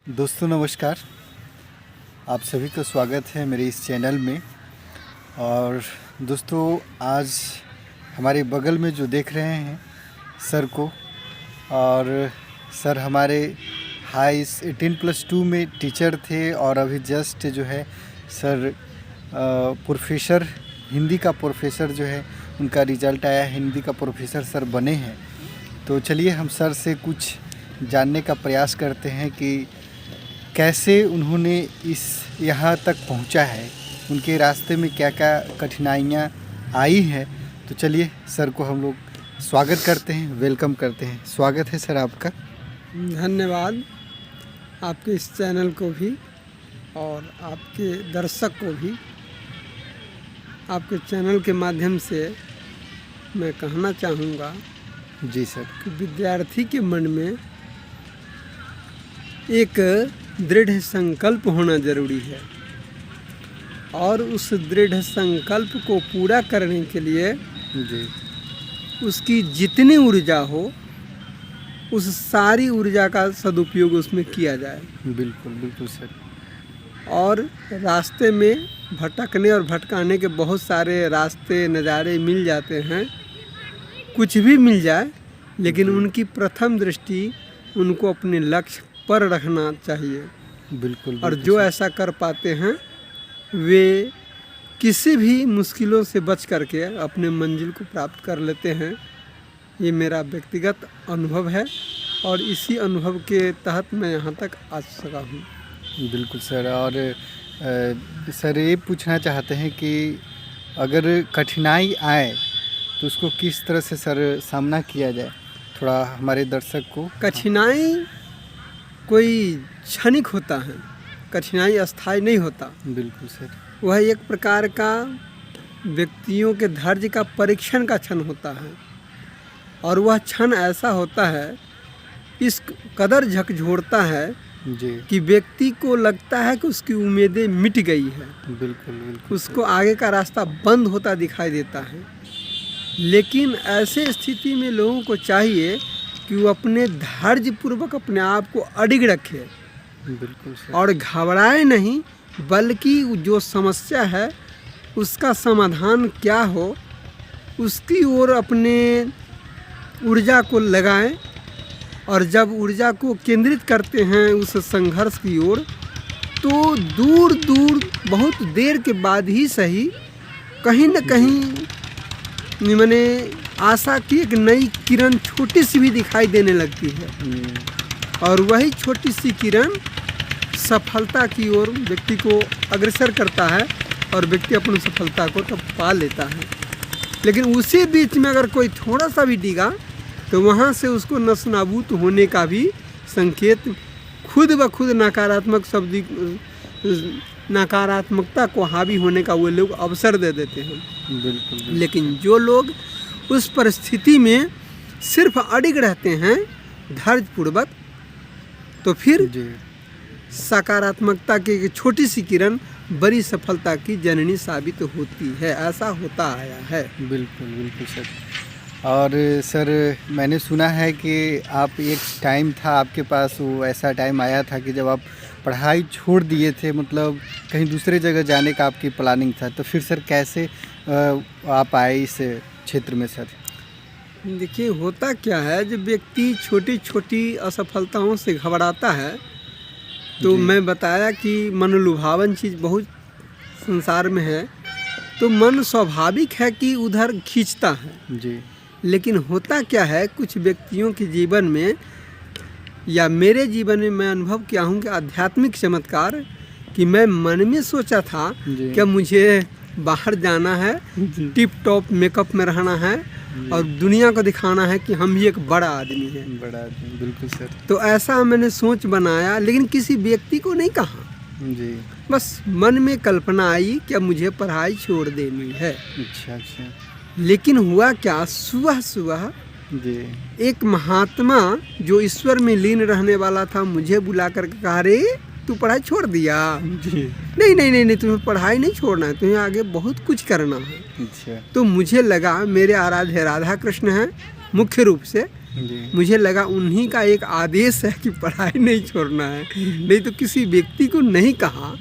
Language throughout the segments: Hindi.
दोस्तों नमस्कार। आप सभी का स्वागत है मेरे इस चैनल में। और दोस्तों आज हमारे बगल में जो देख रहे हैं सर को, और सर हमारे हाई 18+2 में टीचर थे और अभी जस्ट जो है सर प्रोफेसर, हिंदी का प्रोफेसर जो है उनका रिज़ल्ट आया, हिंदी का प्रोफेसर सर बने हैं। तो चलिए हम सर से कुछ जानने का प्रयास करते हैं कि कैसे उन्होंने इस यहाँ तक पहुँचा है, उनके रास्ते में क्या क्या कठिनाइयाँ आई हैं। तो चलिए सर को हम लोग स्वागत करते हैं, वेलकम करते हैं। स्वागत है सर आपका। धन्यवाद आपके इस चैनल को भी और आपके दर्शक को भी। आपके चैनल के माध्यम से मैं कहना चाहूँगा जी सर। कि विद्यार्थी के मन में एक दृढ़ संकल्प होना ज़रूरी है और उस दृढ़ संकल्प को पूरा करने के लिए जी उसकी जितनी ऊर्जा हो उस सारी ऊर्जा का सदुपयोग उसमें किया जाए। बिल्कुल बिल्कुल सर। और रास्ते में भटकने और भटकाने के बहुत सारे रास्ते नज़ारे मिल जाते हैं, कुछ भी मिल जाए, लेकिन उनकी प्रथम दृष्टि उनको अपने लक्ष्य पर रखना चाहिए। बिल्कुल और जो ऐसा कर पाते हैं वे किसी भी मुश्किलों से बच करके अपने मंजिल को प्राप्त कर लेते हैं। ये मेरा व्यक्तिगत अनुभव है और इसी अनुभव के तहत मैं यहाँ तक आ सका हूँ। बिल्कुल सर। और सर ये पूछना चाहते हैं कि अगर कठिनाई आए तो उसको किस तरह से सर सामना किया जाए, थोड़ा हमारे दर्शक को। कठिनाई कोई क्षणिक होता है, कठिनाई अस्थायी नहीं होता। बिल्कुल सर। वह एक प्रकार का व्यक्तियों के धैर्य का परीक्षण का क्षण होता है और वह क्षण ऐसा होता है, इस कदर झकझोरता है जी कि व्यक्ति को लगता है कि उसकी उम्मीदें मिट गई है, बिल्कुल बिल्कुल उसको आगे का रास्ता बंद होता दिखाई देता है। लेकिन ऐसे स्थिति में लोगों को चाहिए कि वो अपने धैर्यपूर्वक अपने आप को अडिग रखे बिल्कुल सर। और घबराए नहीं, बल्कि जो समस्या है उसका समाधान क्या हो उसकी ओर अपने ऊर्जा को लगाएं। और जब ऊर्जा को केंद्रित करते हैं उस संघर्ष की ओर, तो दूर दूर बहुत देर के बाद ही सही कहीं न कहीं मैंने आशा की एक नई किरण छोटी सी भी दिखाई देने लगती है और वही छोटी सी किरण सफलता की ओर व्यक्ति को अग्रसर करता है और व्यक्ति अपनी सफलता को तब पा लेता है। लेकिन उसी बीच में अगर कोई थोड़ा सा भी डिगा तो वहाँ से उसको नस्नाबूद होने का भी संकेत खुद ब खुद नकारात्मकता को हावी होने का वो लोग अवसर दे देते हैं। बिल्कुल। लेकिन जो लोग उस परिस्थिति में सिर्फ अडिग रहते हैं धैर्यपूर्वक, तो फिर जी सकारात्मकता की एक छोटी सी किरण बड़ी सफलता की जननी साबित होती है। ऐसा होता आया है। बिल्कुल बिल्कुल सर। और सर मैंने सुना है कि आप एक टाइम था आपके पास, वो ऐसा टाइम आया था कि जब आप पढ़ाई छोड़ दिए थे, मतलब कहीं दूसरे जगह जाने का आपकी प्लानिंग था। तो फिर सर कैसे आप आए इस क्षेत्र में सर? देखिए होता क्या है, जब व्यक्ति छोटी छोटी असफलताओं से घबराता है तो मैं बताया कि मनोलुभावन चीज़ बहुत संसार में है, तो मन स्वाभाविक है कि उधर खींचता है। जी। लेकिन होता क्या है, कुछ व्यक्तियों के जीवन में या मेरे जीवन में मैं अनुभव किया हूँ कि आध्यात्मिक चमत्कार, कि मैं मन में सोचा था कि मुझे बाहर जाना है, टिप टॉप मेकअप में रहना है और दुनिया को दिखाना है कि हम ही एक बड़ा आदमी हैं। बड़ा आदमी, बिल्कुल सर। तो ऐसा मैंने सोच बनाया, लेकिन किसी व्यक्ति को नहीं कहा जी। बस मन में कल्पना आई कि अब मुझे पढ़ाई छोड़ देनी है। अच्छा अच्छा। लेकिन हुआ क्या, सुबह सुबह जी एक महात्मा जो ईश्वर में लीन रहने वाला था मुझे बुला कर कहा, रे तू पढ़ाई छोड़ दिया? जी। नहीं नहीं नहीं नहीं, तुम्हें पढ़ाई नहीं छोड़ना है, तुम्हें आगे बहुत कुछ करना है। अच्छा। तो मुझे लगा मेरे आराध्य राधा कृष्ण हैं मुख्य रूप से, जी मुझे लगा उन्हीं का एक आदेश है कि पढ़ाई नहीं छोड़ना है, नहीं तो किसी व्यक्ति को नहीं कहा।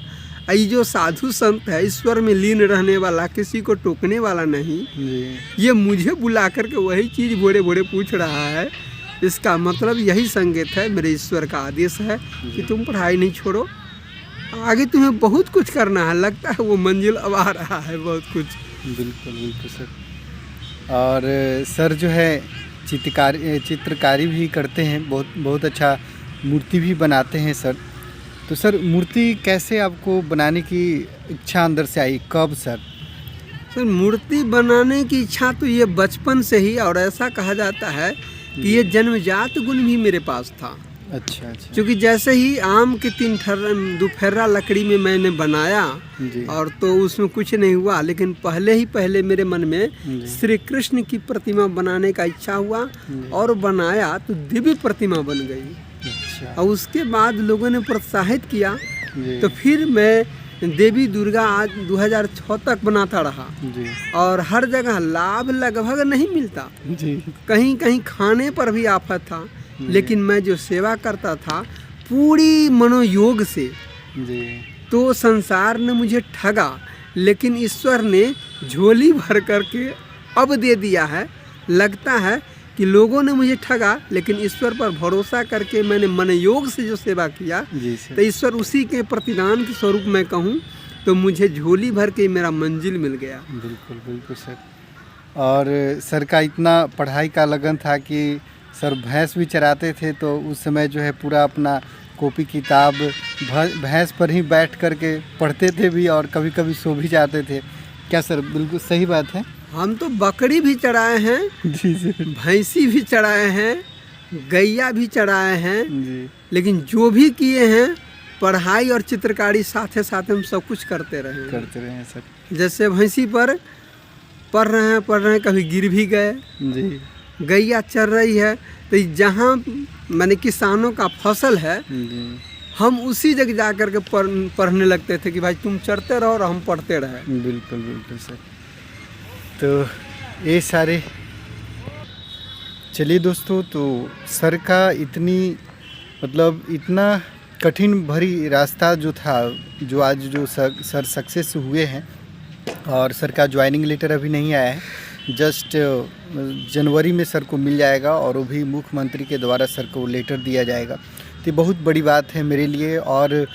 ये जो साधु संत है, ईश्वर में लीन रहने वाला, किसी को टोकने वाला नहीं, जी ये मुझे बुला करके वही चीज़ बोरे बोरे पूछ रहा है। इसका मतलब यही संकेत है, मेरे ईश्वर का आदेश है कि तुम पढ़ाई नहीं छोड़ो, आगे तुम्हें बहुत कुछ करना है। लगता है वो मंजिल अब आ रहा है बहुत कुछ। बिल्कुल बिल्कुल सर। और सर जो है चित्रकारी भी करते हैं, बहुत अच्छा मूर्ति भी बनाते हैं सर। तो सर मूर्ति कैसे आपको बनाने की इच्छा अंदर से आई, कब सर? सर मूर्ति बनाने की इच्छा तो ये बचपन से ही, और ऐसा कहा जाता है कि ये जन्मजात गुण भी मेरे पास था। अच्छा अच्छा क्योंकि जैसे ही आम के दुफेरा लकड़ी में मैंने बनाया जी और तो उसमें कुछ नहीं हुआ, लेकिन पहले मेरे मन में जी श्री कृष्ण की प्रतिमा बनाने का इच्छा हुआ जी। और बनाया तो दिव्य प्रतिमा बन गई। अच्छा और उसके बाद लोगों ने प्रोत्साहित किया, जी तो फिर मैं देवी दुर्गा आज 2006 तक बनाता रहा। जी और हर जगह लाभ लगभग नहीं मिलता, जी कहीं कहीं खाने पर भी आफत था, लेकिन मैं जो सेवा करता था पूरी मनोयोग से, जी तो संसार ने मुझे ठगा, लेकिन ईश्वर ने झोली भर करके अब दे दिया है। लगता है कि लोगों ने मुझे ठगा, लेकिन ईश्वर पर भरोसा करके मैंने मनोयोग से जो सेवा किया, जी तो सर। ईश्वर उसी के प्रतिदान के स्वरूप मैं कहूँ तो मुझे झोली भर के मेरा मंजिल मिल गया। बिल्कुल बिल्कुल सर। और सर का इतना पढ़ाई का लगन था कि सर भैंस भी चराते थे, तो उस समय जो है पूरा अपना कॉपी किताब भैंस पर ही बैठ कर के पढ़ते थे भी, और कभी कभी सो भी जाते थे। क्या सर बिल्कुल सही बात है? हम तो बकरी भी चढ़ाए हैं, जी सर। भैंसी भी चढ़ाए हैं, गैया भी चढ़ाए हैं, जी लेकिन जो भी किए हैं पढ़ाई और चित्रकारी साथे साथ हम सब कुछ करते रहे हैं। करते रहे हैं सर। जैसे भैंसी पर पढ़ रहे हैं, कभी गिर भी गए। जी गैया चर रही है, तो जहाँ मैंने किसानों का फसल है, जी हम उसी जगह जा कर के पढ़ने लगते थे कि भाई तुम चढ़ते रहो और हम पढ़ते रहे। बिल्कुल बिल्कुल सर। तो ये सारे, चलिए दोस्तों, तो सर का इतना कठिन भरी रास्ता जो था, जो आज जो सर सक्सेस हुए हैं, और सर का ज्वाइनिंग लेटर अभी नहीं आया है, जस्ट जनवरी में सर को मिल जाएगा, और वो भी मुख्यमंत्री के द्वारा सर को लेटर दिया जाएगा। तो ये बहुत बड़ी बात है मेरे लिए। और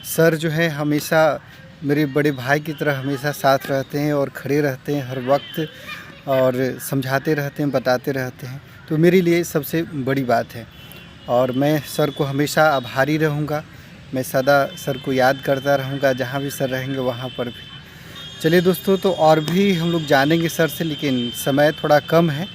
सर जो है हमेशा मेरे बड़े भाई की तरह हमेशा साथ रहते हैं और खड़े रहते हैं हर वक्त, और समझाते रहते हैं, बताते रहते हैं। तो मेरे लिए सबसे बड़ी बात है, और मैं सर को हमेशा आभारी रहूँगा। मैं सदा सर को याद करता रहूँगा, जहाँ भी सर रहेंगे वहाँ पर भी। चलिए दोस्तों, तो और भी हम लोग जानेंगे सर से, लेकिन समय थोड़ा कम है,